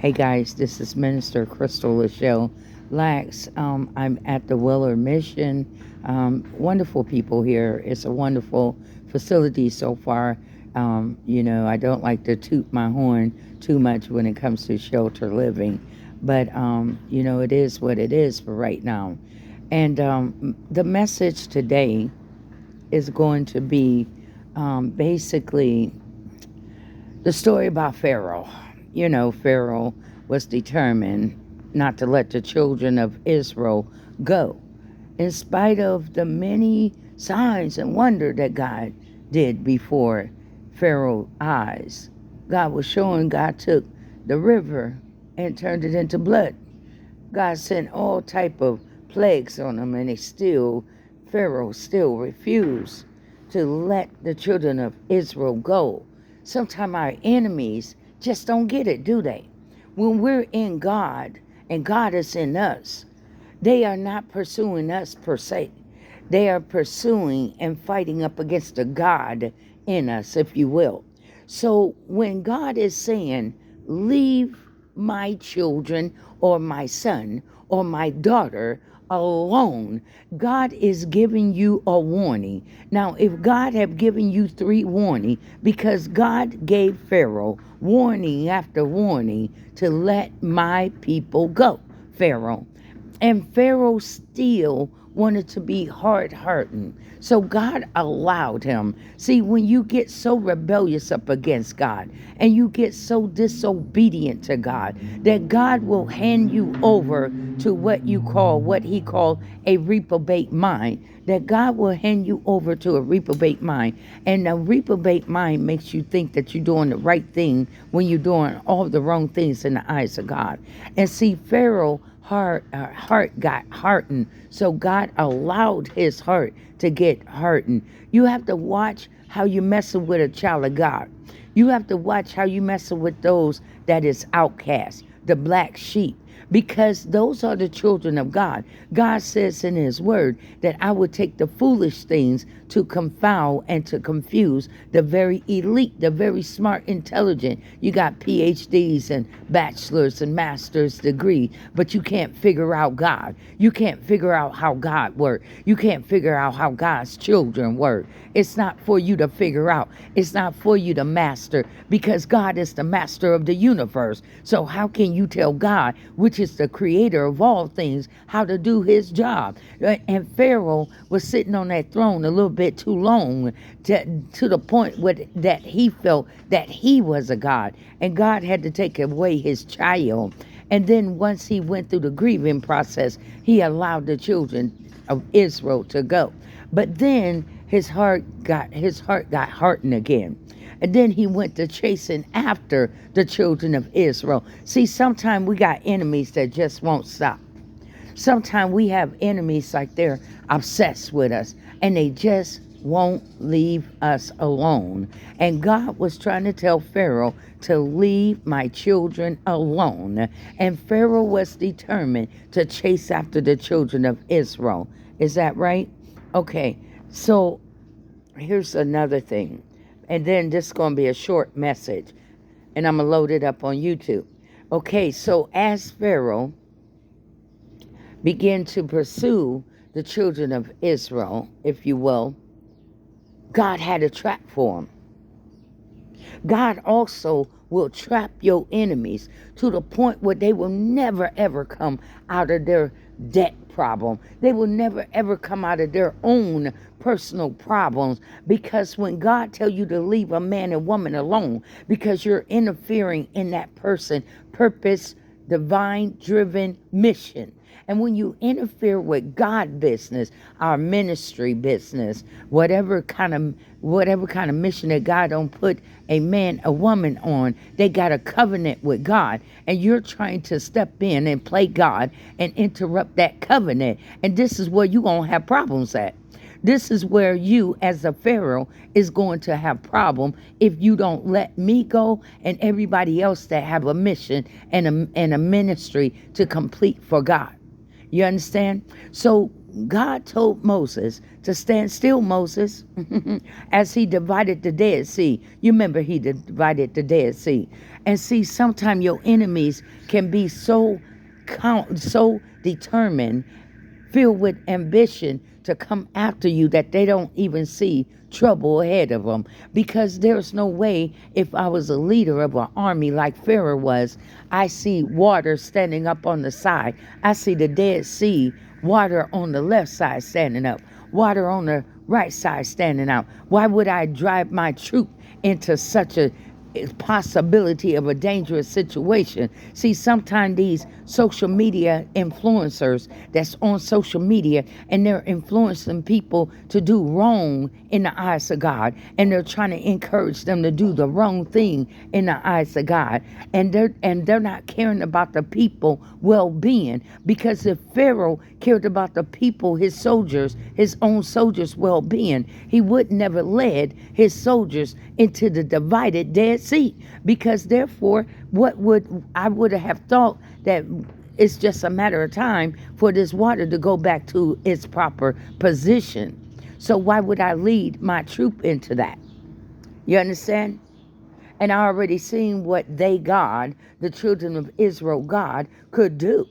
Hey guys, this is Minister Crystal Lachelle Lax. I'm at the Weller Mission. Wonderful people here. It's a wonderful facility so far. I don't like to toot my horn too much when it comes to shelter living, but it is what it is for right now. And the message today is going to be basically the story about Pharaoh. Pharaoh was determined not to let the children of Israel go, in spite of the many signs and wonder that God did before Pharaoh's eyes. God was showing God took the river and turned it into blood. God sent all type of plagues on them, and Pharaoh still refused to let the children of Israel go. Sometimes our enemies just don't get it, do they? When we're in God and God is in us, they are not pursuing us per se. They are pursuing and fighting up against the God in us, if you will. So when God is saying, leave my children or my son or my daughter alone, God is giving you a warning. Now, if God have given you 3 warning, because God gave Pharaoh warning after warning to let my people go, Pharaoh. And Pharaoh still wanted to be hard-hardened. So God allowed him. See, when you get so rebellious up against God and you get so disobedient to God, that God will hand you over to what he called a reprobate mind. That God will hand you over to a reprobate mind. And a reprobate mind makes you think that you're doing the right thing when you're doing all the wrong things in the eyes of God. And see, Pharaoh heart got hardened, so God allowed his heart to get hardened. You have to watch how you messing with a child of God. You have to watch how you messing with those that is outcast, the black sheep, because those are the children of God. God says in his word that I would take the foolish things to confound and to confuse the very elite, the very smart, intelligent. You got PhDs and bachelor's and master's degree, but you can't figure out God. You can't figure out how God works. You can't figure out how God's children work. It's not for you to figure out. It's not for you to master, because God is the master of the universe. So how can you tell God, which is the creator of all things, how to do his job? And Pharaoh was sitting on that throne a little bit too long, to the point that he felt that he was a God, and God had to take away his child. And then once he went through the grieving process, he allowed the children of Israel to go. But then his heart got hardened again. And then he went to chasing after the children of Israel. See, sometimes we got enemies that just won't stop. Sometimes we have enemies like they're obsessed with us, and they just won't leave us alone. And God was trying to tell Pharaoh to leave my children alone. And Pharaoh was determined to chase after the children of Israel. Is that right? Okay, so here's another thing. And then this is going to be a short message, and I'm going to load it up on YouTube. Okay, so as Pharaoh began to pursue the children of Israel, if you will, God had a trap for him. God also will trap your enemies to the point where they will never ever come out of their debt problem. They will never ever come out of their own personal problems, because when God tells you to leave a man and woman alone because you're interfering in that person's purpose, divine driven mission. And when you interfere with God business, our ministry business, whatever kind of mission that God don't put a man, a woman on, they got a covenant with God, and you're trying to step in and play God and interrupt that covenant. And this is where you're going to have problems at. This is where you, as a Pharaoh, is going to have problem if you don't let me go and everybody else that have a mission and a ministry to complete for God. You understand? So God told Moses to stand still, Moses, as he divided the Dead Sea. You remember he divided the Dead Sea. And see, sometimes your enemies can be so determined, filled with ambition to come after you, that they don't even see trouble ahead of them. Because there's no way, if I was a leader of an army like Pharaoh was, I see water standing up on the side. I see the Dead Sea, water on the left side standing up, water on the right side standing out. Why would I drive my troop into such a possibility of a dangerous situation? See, sometimes these social media influencers that's on social media, and they're influencing people to do wrong in the eyes of God, and they're trying to encourage them to do the wrong thing in the eyes of God, and they're not caring about the people well-being. Because if Pharaoh cared about the people, his soldiers, his own soldiers well-being, he would never led his soldiers into the divided Dead Sea. Because therefore, I would have thought that it's just a matter of time for this water to go back to its proper position. So why would I lead my troop into that? You understand? And I already seen what the children of Israel, God, could do.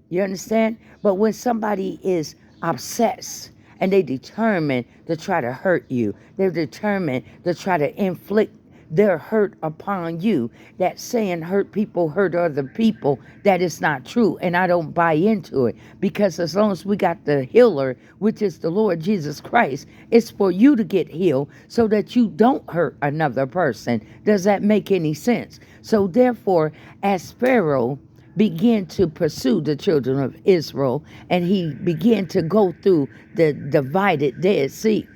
You understand? But when somebody is obsessed and they determined to try to hurt you, they're determined to try to inflict their hurt upon you. That saying, hurt people hurt other people, that is not true. And I don't buy into it. Because as long as we got the healer, which is the Lord Jesus Christ, it's for you to get healed so that you don't hurt another person. Does that make any sense? So therefore, as Pharaoh began to pursue the children of Israel, and he began to go through the divided Dead Sea,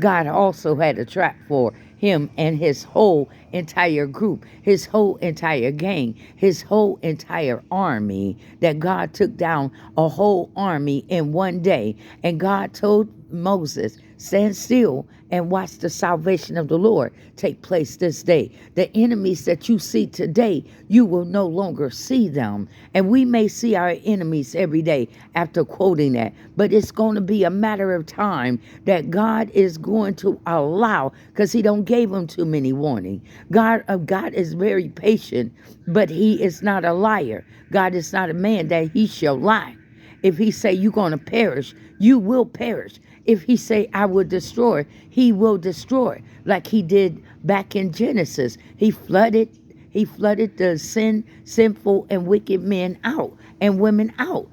God also had a trap for him and his whole entire group, his whole entire gang, his whole entire army. That God took down a whole army in one day. And God told Moses, stand still and watch the salvation of the Lord take place this day. The enemies that you see today, you will no longer see them. And we may see our enemies every day after quoting that, but it's going to be a matter of time that God is going to allow, because he don't gave them too many warnings. God is very patient, but he is not a liar. God is not a man that he shall lie. If he say you're going to perish, you will perish. If he say I will destroy, he will destroy. Like he did back in Genesis. He flooded the sinful and wicked men out and women out.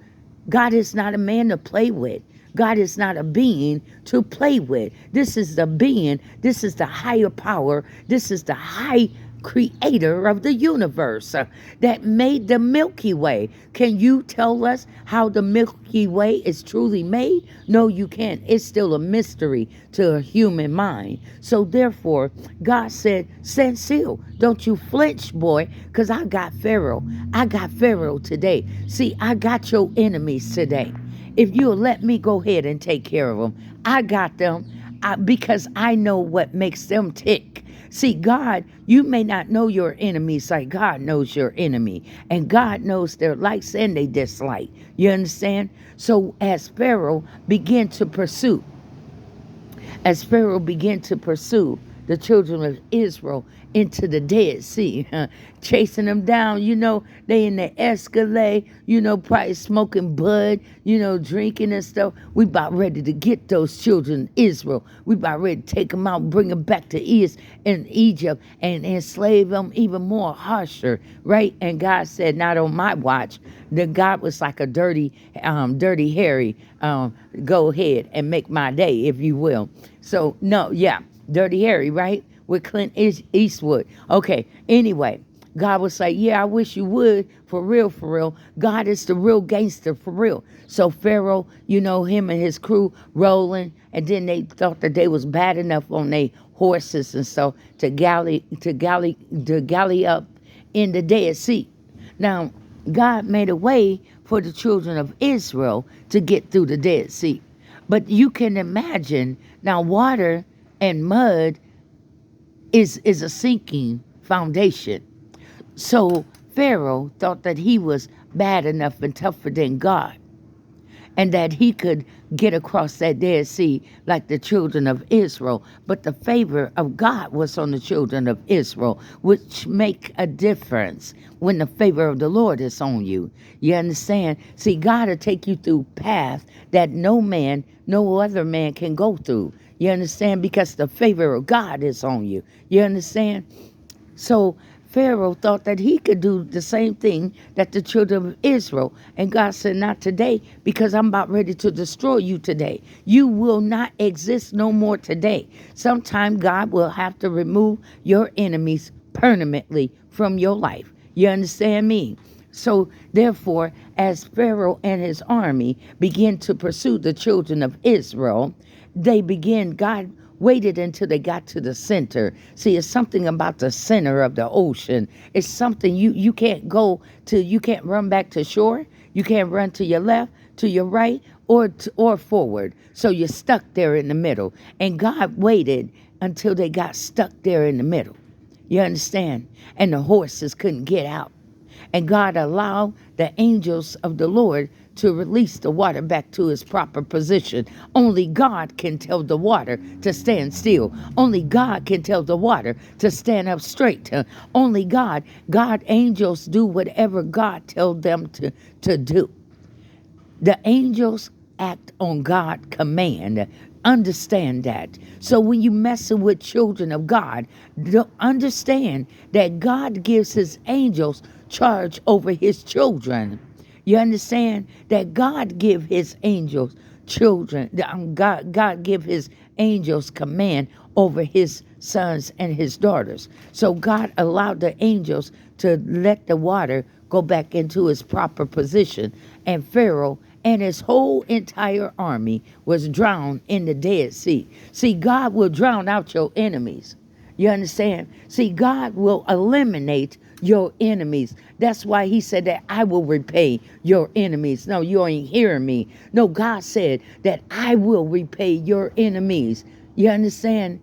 God is not a man to play with. God is not a being to play with. This is the being. This is the higher power. This is the high creator of the universe that made the Milky Way. Can you tell us how the Milky Way is truly made? No, you can't. It's still a mystery to a human mind. So therefore, God said, stand still. Don't you flinch, boy, because I got Pharaoh. I got Pharaoh today. See, I got your enemies today. If you'll let me go ahead and take care of them, I got them because I know what makes them tick. See, God, you may not know your enemies like God knows your enemy. And God knows their likes and their dislike. You understand? So as Pharaoh began to pursue the children of Israel into the Dead Sea, chasing them down, they in the Escalade, probably smoking bud, drinking and stuff. We about ready to get those children of Israel. We about ready to take them out, bring them back to Egypt and enslave them even more harsher, right? And God said, not on my watch. The God was like a dirty Harry. Go ahead and make my day, if you will. So, no, yeah. Dirty Harry, right? With Clint Eastwood. Okay, anyway, God was like, yeah, I wish you would, for real, for real. God is the real gangster, for real. So Pharaoh, him and his crew rolling, and then they thought that they was bad enough on their horses and so to galley up in the Dead Sea. Now, God made a way for the children of Israel to get through the Dead Sea. But you can imagine, now water and mud is a sinking foundation. So Pharaoh thought that he was bad enough and tougher than God. and that he could get across that Dead Sea like the children of Israel. But the favor of God was on the children of Israel, which make a difference when the favor of the Lord is on you. You understand? See, God will take you through paths that no man, no other man can go through. You understand? Because the favor of God is on you. You understand? So Pharaoh thought that he could do the same thing that the children of Israel. And God said, not today, because I'm about ready to destroy you today. You will not exist no more today. Sometime God will have to remove your enemies permanently from your life. You understand me? So therefore, as Pharaoh and his army began to pursue the children of Israel, God waited until they got to the center. See, it's something about the center of the ocean. It's something you can't go to, you can't run back to shore. You can't run to your left, to your right, or forward. So you're stuck there in the middle. And God waited until they got stuck there in the middle. You understand? And the horses couldn't get out. And God allowed the angels of the Lord to release the water back to its proper position. Only God can tell the water to stand still. Only God can tell the water to stand up straight. Only God angels do whatever God tells them to do. The angels act on God's command. Understand that. So when you messing with children of God, understand that God gives his angels charge over his children. You understand that God give his angels children. God give his angels command over his sons and his daughters. So God allowed the angels to let the water go back into its proper position, and Pharaoh and his whole entire army was drowned in the Dead Sea. See, God will drown out your enemies. You understand? See, God will eliminate your enemies. That's why he said that I will repay your enemies. No, you ain't hearing me. No, God said that I will repay your enemies. You understand?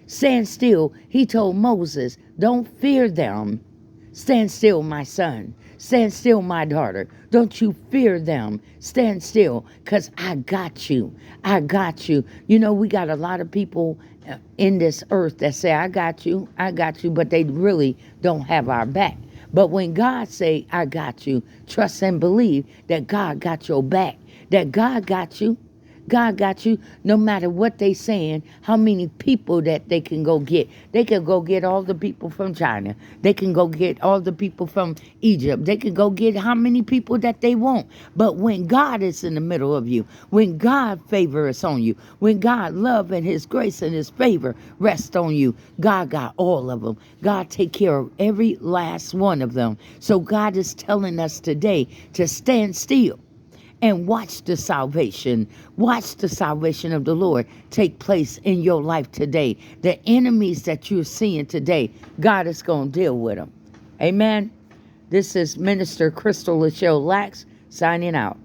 Stand still. He told Moses, don't fear them. Stand still, my son. Stand still, my daughter. Don't you fear them. Stand still, because I got you. I got you. You know, we got a lot of people in this earth that say, I got you, but they really don't have our back. But when God say, I got you, trust and believe that God got your back, that God got you. God got you no matter what they saying, how many people that they can go get. They can go get all the people from China. They can go get all the people from Egypt. They can go get how many people that they want. But when God is in the middle of you, when God favor is on you, when God love and his grace and his favor rest on you, God got all of them. God take care of every last one of them. So God is telling us today to stand still and watch the salvation of the Lord take place in your life today. The enemies that you're seeing today, God is going to deal with them. Amen. This is Minister Crystal Lachelle Lax signing out.